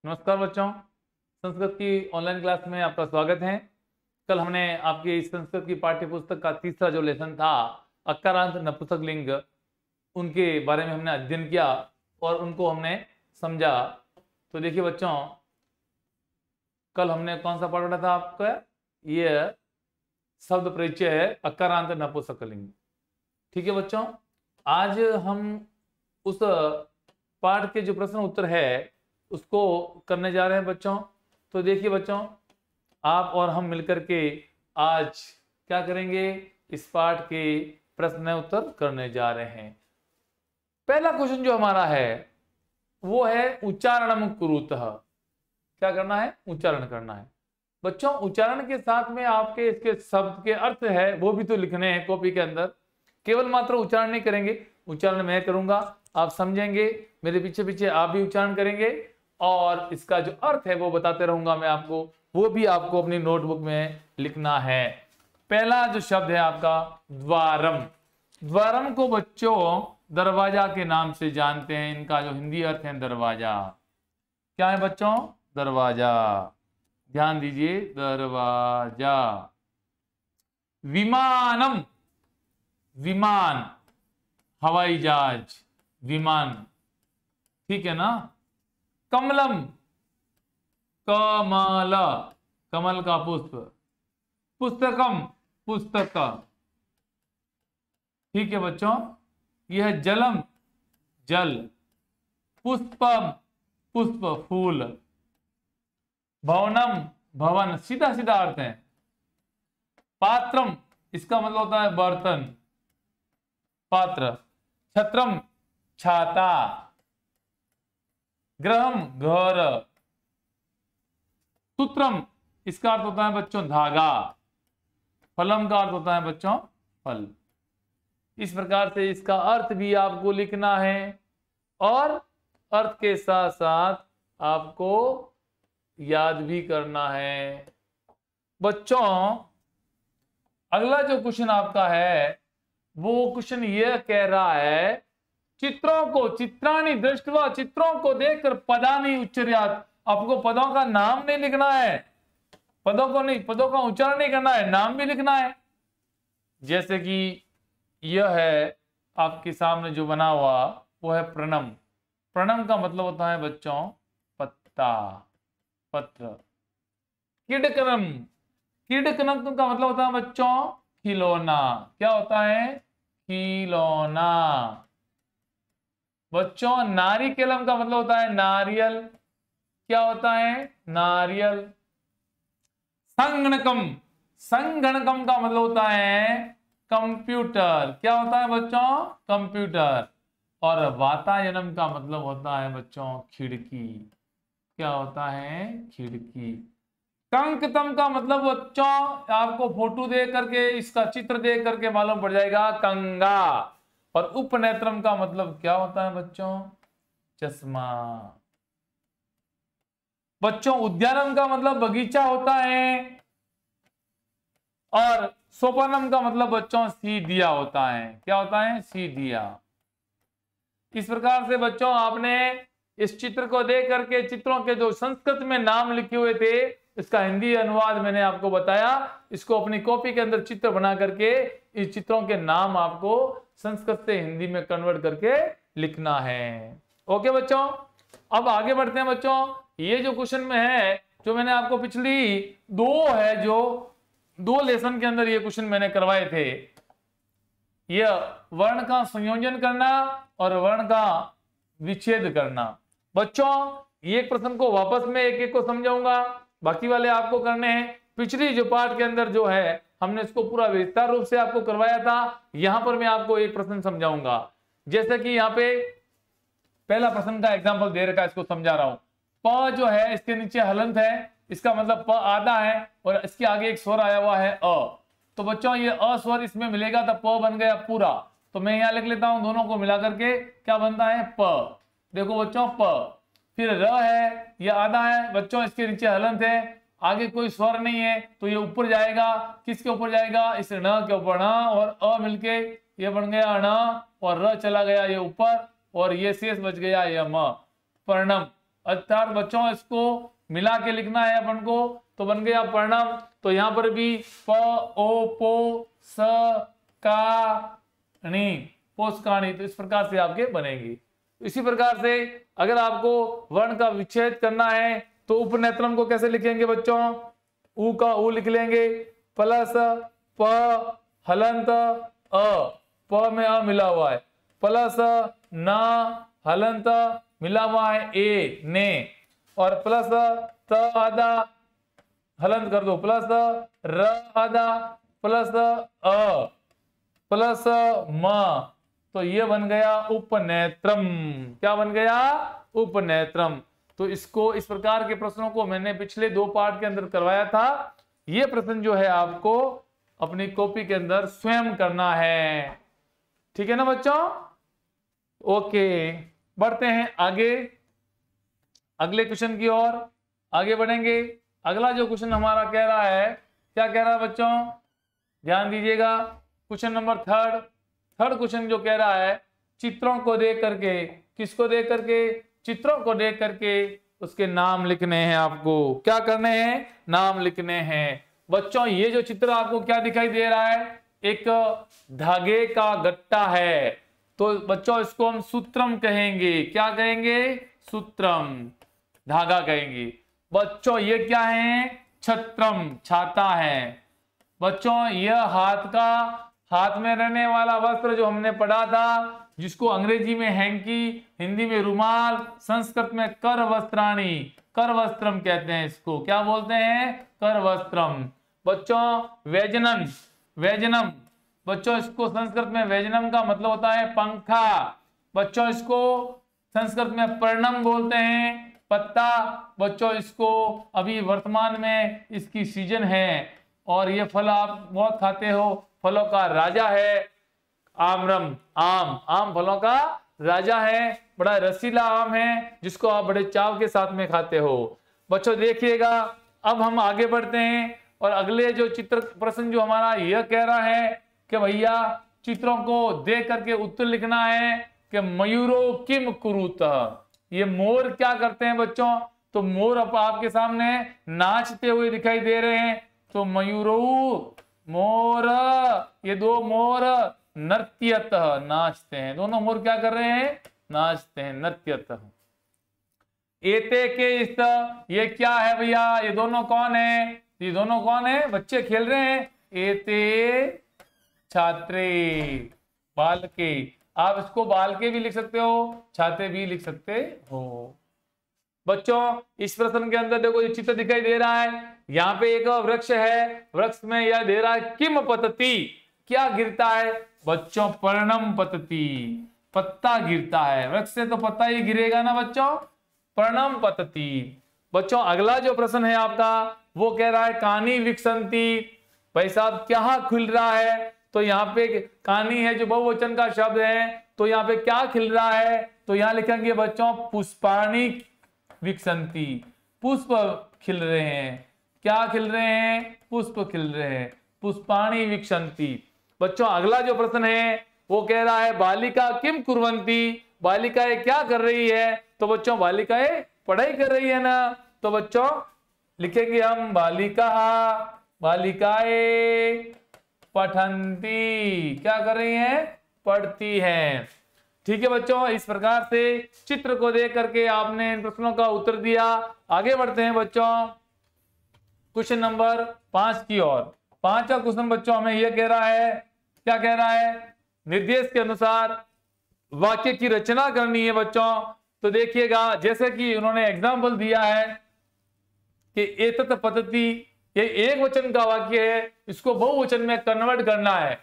नमस्कार बच्चों, संस्कृत की ऑनलाइन क्लास में आपका स्वागत है। कल हमने आपकी संस्कृत की पाठ्य पुस्तक का तीसरा जो लेसन था अकारांत नपुंसकलिंग, उनके बारे में हमने अध्ययन किया और उनको हमने समझा। तो देखिए बच्चों, कल हमने कौन सा पाठ पढ़ा था आपका? ये शब्द परिचय है अकारांत नपुंसकलिंग। ठीक है बच्चों, आज हम उस पाठ के जो प्रश्न उत्तर है उसको करने जा रहे हैं बच्चों। तो देखिए बच्चों, आप और हम मिलकर के आज क्या करेंगे? इस पाठ के प्रश्न उत्तर करने जा रहे हैं। पहला क्वेश्चन जो हमारा है वो है उच्चारणम कुरुतः। क्या करना है? उच्चारण करना है। बच्चों, उच्चारण के साथ में आपके इसके शब्द के अर्थ है वो भी तो लिखने हैं कॉपी के अंदर। केवल मात्र उच्चारण नहीं करेंगे, उच्चारण मैं करूंगा, आप समझेंगे, मेरे पीछे पीछे आप भी उच्चारण करेंगे और इसका जो अर्थ है वो बताते रहूंगा मैं आपको, वो भी आपको अपनी नोटबुक में लिखना है। पहला जो शब्द है आपका द्वारम। द्वारम को बच्चों दरवाजा के नाम से जानते हैं। इनका जो हिंदी अर्थ है दरवाजा। क्या है बच्चों? दरवाजा। ध्यान दीजिए, दरवाजा। विमानम, विमान, हवाई जहाज, विमान, ठीक है ना। कमलम, कमल, कमल का पुष्प। पुस्तकम, पुस्तक, ठीक है बच्चों। यह है जलम, जल। पुष्पम, पुष्प, फूल। भवनम, भवन, सीधा सीधा अर्थ है। पात्रम, इसका मतलब होता है बर्तन, पात्र। छत्रम, छाता। ग्रहम, घर। सूत्रम, इसका अर्थ होता है बच्चों धागा। फलम का अर्थ होता है बच्चों फल। इस प्रकार से इसका अर्थ भी आपको लिखना है और अर्थ के साथ साथ आपको याद भी करना है। बच्चों, अगला जो क्वेश्चन आपका है वो क्वेश्चन ये कह रहा है चित्रों को, चित्राणि दृष्ट्वा, चित्रों को देखकर पदानि उच्चर्यात्। आपको पदों का नाम नहीं लिखना है, पदों को नहीं, पदों का उच्चारण नहीं करना है, नाम भी लिखना है। जैसे कि यह है आपके सामने जो बना हुआ वो है प्रणम। प्रणम का मतलब होता है बच्चों पत्ता, पत्र। किडकनम, किडकनम का मतलब होता है बच्चों खिलौना। क्या होता है? खिलौना। बच्चों, नारिकेलम का मतलब होता है नारियल। क्या होता है? नारियल। संगणकम, संगणकम का मतलब होता है कंप्यूटर। क्या होता है बच्चों? कंप्यूटर। और वातायनम का मतलब होता है बच्चों खिड़की। क्या होता है? खिड़की। कंकतम का मतलब बच्चों आपको फोटो देख करके, इसका चित्र देख करके मालूम पड़ जाएगा, कंगा। और उपनेत्रम का मतलब क्या होता है बच्चों? चश्मा। बच्चों, उद्यानम का मतलब बगीचा होता है और सोपानम का मतलब बच्चों सीढ़िया होता है। क्या होता है? सीढ़िया। इस प्रकार से बच्चों आपने इस चित्र को देख करके चित्रों के जो संस्कृत में नाम लिखे हुए थे इसका हिंदी अनुवाद मैंने आपको बताया। इसको अपनी कॉपी के अंदर चित्र बना करके इस चित्रों के नाम आपको संस्कृत से हिंदी में कन्वर्ट करके लिखना है। ओके बच्चों, अब आगे बढ़ते हैं बच्चों। ये जो क्वेश्चन में है, जो मैंने आपको पिछली जो दो लेसन के अंदर ये क्वेश्चन मैंने करवाए थे, यह वर्ण का संयोजन करना और वर्ण का विच्छेद करना। बच्चों, ये प्रश्न को वापस में एक एक को समझाऊंगा, बाकी वाले आपको करने हैं। पिछली जो पाठ के अंदर जो है हमने इसको पूरा विस्तार रूप से आपको करवाया था। यहां पर मैं आपको एक प्रश्न समझाऊंगा। जैसे कि यहाँ पे पहला प्रश्न का एग्जांपल दे रखा है, इसको समझा रहा हूं। प जो है इसके नीचे हलंत है, इसका मतलब प आधा है और इसके आगे एक स्वर आया हुआ है अ। तो बच्चों ये अ स्वर इसमें मिलेगा तो प बन गया पूरा। तो मैं यहां लिख लेता हूं, दोनों को मिला करके क्या बनता है? प। देखो बच्चों प। फिर र है, ये आधा है बच्चों, इसके नीचे हलंत है, आगे कोई स्वर नहीं है तो ये ऊपर जाएगा। किसके ऊपर जाएगा? इस न के ऊपर। न और अ मिलके ये बन गया न और र चला गया ये ऊपर और ये शेष बच गया ये म। पर्णम। अर्थात बच्चों इसको मिला के लिखना है अपन को, तो बन गया पर्णम। तो यहां पर भी प ओ पो स का णी, पोस्काणी, तो इस प्रकार से आपके बनेंगे। इसी प्रकार से अगर आपको वर्ण का विच्छेद करना है तो उपनेत्रम को कैसे लिखेंगे बच्चों? ऊ का ऊ लिख लेंगे, प्लस प हलंत अ, प में अ मिला हुआ है, प्लस न हलंत मिला हुआ है ए ने, और प्लस त आधा हलंत कर दो, प्लस र आधा प्लस अ प्लस म, तो ये बन गया उपनेत्रम। क्या बन गया? उपनेत्रम। तो इसको, इस प्रकार के प्रश्नों को मैंने पिछले 2 पार्ट के अंदर करवाया था। ये प्रश्न जो है आपको अपनी कॉपी के अंदर स्वयं करना है, ठीक है ना बच्चों? ओके, बढ़ते हैं आगे, अगले क्वेश्चन की ओर आगे बढ़ेंगे। अगला जो क्वेश्चन हमारा कह रहा है, क्या कह रहा है बच्चों? ध्यान दीजिएगा, क्वेश्चन नंबर थर्ड क्वेश्चन जो कह रहा है, चित्रों को देख करके, किसको देख करके? चित्रों को देख करके उसके नाम लिखने हैं आपको। क्या करने हैं? नाम लिखने हैं। बच्चों ये जो चित्र आपको क्या दिखाई दे रहा है? एक धागे का गट्टा है, तो बच्चों इसको हम सूत्रम कहेंगे। क्या कहेंगे? सूत्रम, धागा कहेंगे। बच्चों ये क्या है? छत्रम, छाता है। बच्चों यह हाथ में रहने वाला वस्त्र जो हमने पढ़ा था, जिसको अंग्रेजी में हैंकी, हिंदी में रुमाल, संस्कृत में कर वस्त्राणी, कर वस्त्रम कहते हैं इसको। क्या बोलते हैं? कर वस्त्रम। बच्चों व्यजनम, व्यजनम, बच्चों इसको संस्कृत में व्यजनम का मतलब होता है पंखा। बच्चों इसको संस्कृत में पर्णम बोलते हैं, पत्ता। बच्चों इसको अभी वर्तमान में इसकी सीजन है और ये फल आप बहुत खाते हो, फलों का राजा है आमरम, आम फलों का राजा है, बड़ा रसीला आम है जिसको आप बड़े चाव के साथ में खाते हो। बच्चों देखिएगा, अब हम आगे बढ़ते हैं और अगले जो चित्र प्रश्न जो हमारा यह कह रहा है कि भैया चित्रों को देख करके उत्तर लिखना है कि मयूरो किम कुरुतः, ये मोर क्या करते हैं बच्चों? तो मोर आपके सामने नाचते हुए दिखाई दे रहे हैं, तो मयूरो मोर, ये 2 मोर नृत्यतः, नाचते हैं। दोनों मोर क्या कर रहे हैं? नाचते हैं, नृत्यतः। एते के इस, ये क्या है भैया? ये दोनों कौन है? ये दोनों कौन है? बच्चे खेल रहे हैं। एते छात्रे, बालके, आप इसको बालके भी लिख सकते हो, छाते भी लिख सकते हो। बच्चों इस प्रश्न के अंदर देखो, ये चित्र दिखाई दे रहा है, यहाँ पे एक वृक्ष है, वृक्ष में यह दे रहा है किम पतति, क्या गिरता है बच्चों? पर्णम पतति, पत्ता गिरता है। वृक्ष से तो पत्ता ही गिरेगा ना बच्चों, पर्णम पतति। बच्चों अगला जो प्रश्न है आपका वो कह रहा है कानी विकसंती, भाई साहब क्या खिल रहा है? तो यहाँ पे कानी है जो बहुवचन का शब्द है, तो यहाँ पे क्या खिल रहा है? तो यहाँ लिखेंगे बच्चों पुष्पाणी विकसंती, पुष्प खिल रहे हैं। क्या खिल रहे हैं? पुष्प खिल रहे हैं, पुष्पाणी विकसंती। बच्चों अगला जो प्रश्न है वो कह रहा है बालिका किम कुर्वंती, बालिकाएं क्या कर रही है? तो बच्चों बालिकाएं पढ़ाई कर रही है ना, तो बच्चों लिखेंगे हम बालिका, बालिकाएं पठंती, क्या कर रही हैं? पढ़ती हैं। ठीक है बच्चों, इस प्रकार से चित्र को देख करके आपने इन प्रश्नों का उत्तर दिया। आगे बढ़ते हैं बच्चों क्वेश्चन नंबर 5 की ओर। 5वां क्वेश्चन बच्चों हमें यह कह रहा है, क्या कह रहा है? निर्देश के अनुसार वाक्य की रचना करनी है बच्चों। तो देखिएगा, जैसे कि उन्होंने एग्जाम्पल दिया है कि एतत् पतति, ये एक वचन का वाक्य है, इसको बहुवचन में कन्वर्ट करना है।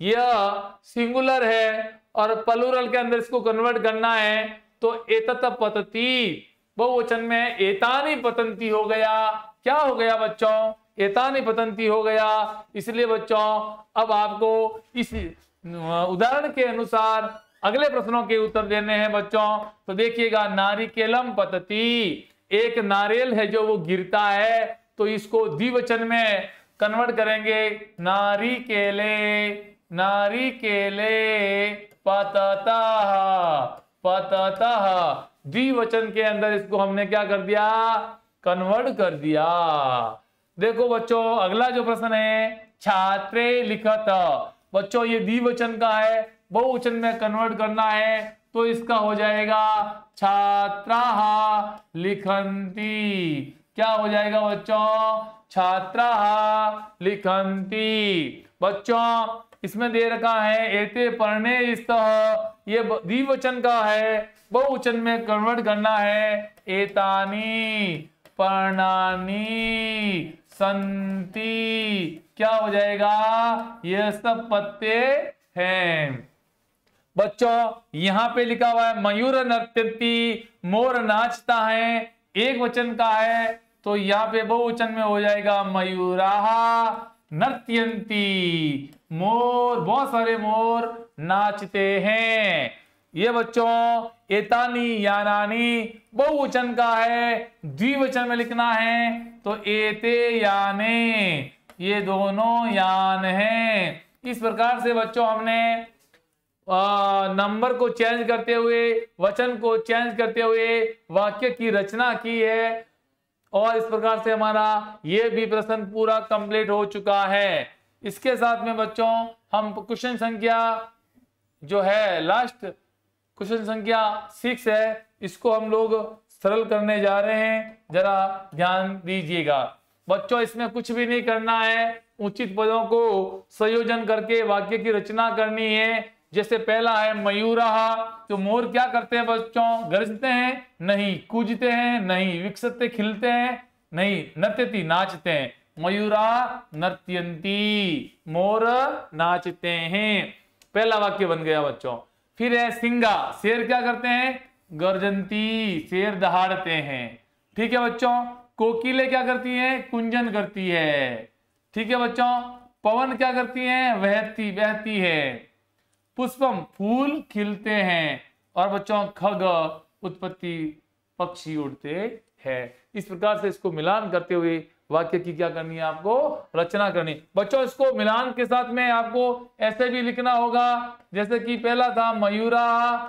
यह सिंगुलर है और प्लूरल के अंदर इसको कन्वर्ट करना है, तो एतत् पतति बहुवचन में एतानि पतंती हो गया। क्या हो गया बच्चों? एतानि पतंती हो गया। इसलिए बच्चों अब आपको इस उदाहरण के अनुसार अगले प्रश्नों के उत्तर देने हैं बच्चों। तो देखिएगा, नारिकेलम पतति, एक नारियल है जो वो गिरता है, तो इसको द्विवचन में कन्वर्ट करेंगे, नारिकेले, नारिकेले पततः, पततः द्विवचन के अंदर इसको हमने क्या कर दिया, कन्वर्ट कर दिया। देखो बच्चों अगला जो प्रश्न है, छात्रे लिखत, बच्चों ये द्विवचन का है, बहुवचन में कन्वर्ट करना है तो इसका हो जाएगा छात्राः लिखन्ति। क्या हो जाएगा बच्चों, छात्राः लिखन्ति। बच्चों इसमें दे रखा है एते पढ़ने स्तः, ये द्विवचन का है, बहुवचन में कन्वर्ट करना है एतानी पर्णानि संति। क्या हो जाएगा, ये सब पत्ते हैं। बच्चों यहां पे लिखा हुआ है मयूर नर्त्यति, मोर नाचता है, एक वचन का है तो यहाँ पे बहुवचन में हो जाएगा मयूराः नर्त्यन्ति। मोर, बहुत सारे मोर नाचते हैं। ये बच्चों एतानी यानानी बहुवचन का है, द्विवचन में लिखना है तो एते याने, ये दोनों यान हैं। इस प्रकार से बच्चों हमने नंबर को चेंज करते हुए, वचन को चेंज करते हुए वाक्य की रचना की है और इस प्रकार से हमारा ये भी प्रश्न पूरा कंप्लीट हो चुका है। इसके साथ में बच्चों हम क्वेश्चन संख्या जो है लास्ट क्वेश्चन संख्या 6 है, इसको हम लोग सरल करने जा रहे हैं, जरा ध्यान दीजिएगा। बच्चों इसमें कुछ भी नहीं करना है, उचित पदों को संयोजन करके वाक्य की रचना करनी है। जैसे पहला है मयूराः, तो मोर क्या करते हैं बच्चों, गरजते हैं नहीं, कूजते हैं नहीं, विकसते खिलते हैं नहीं, नर्त्यति नाचते हैं। मयूराः नर्त्यन्ति, मोर नाचते हैं, पहला वाक्य बन गया बच्चों। फिर है सिंगा, शेर क्या करते हैं, गर्जन्ति, शेर दहाड़ते हैं। ठीक है बच्चों। कोकिले क्या करती हैं, कुंजन करती है। ठीक है बच्चों। पवन क्या करती हैं, बहती बहती है। पुष्पम, फूल खिलते हैं। और बच्चों खग, उत्पत्ति, पक्षी उड़ते हैं। इस प्रकार से इसको मिलान करते हुए वाक्य की क्या करनी है, आपको रचना करनी। बच्चों इसको मिलान के साथ में आपको ऐसे भी लिखना होगा, जैसे कि पहला था मयूराः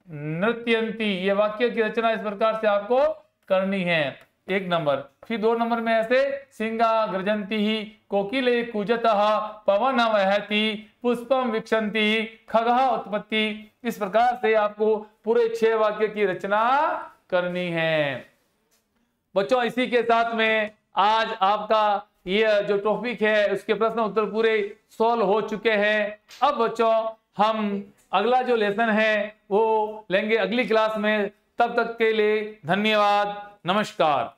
नृत्यन्ति, ये वाक्य की रचना इस प्रकार से आपको करनी है, 1 नंबर। फिर 2 नंबर में ऐसे सिंगा गर्जन्ति ही, कोकिले कूजतः, पवन वहति, पुष्पम विक्षन्ति, खगः उत्पत्ति। इस प्रकार से आपको पूरे 6 वाक्य की रचना करनी है। बच्चों इसी के साथ में आज आपका ये जो टॉपिक है उसके प्रश्न उत्तर पूरे सॉल्व हो चुके हैं। अब बच्चों हम अगला जो लेसन है वो लेंगे अगली क्लास में। तब तक के लिए धन्यवाद, नमस्कार।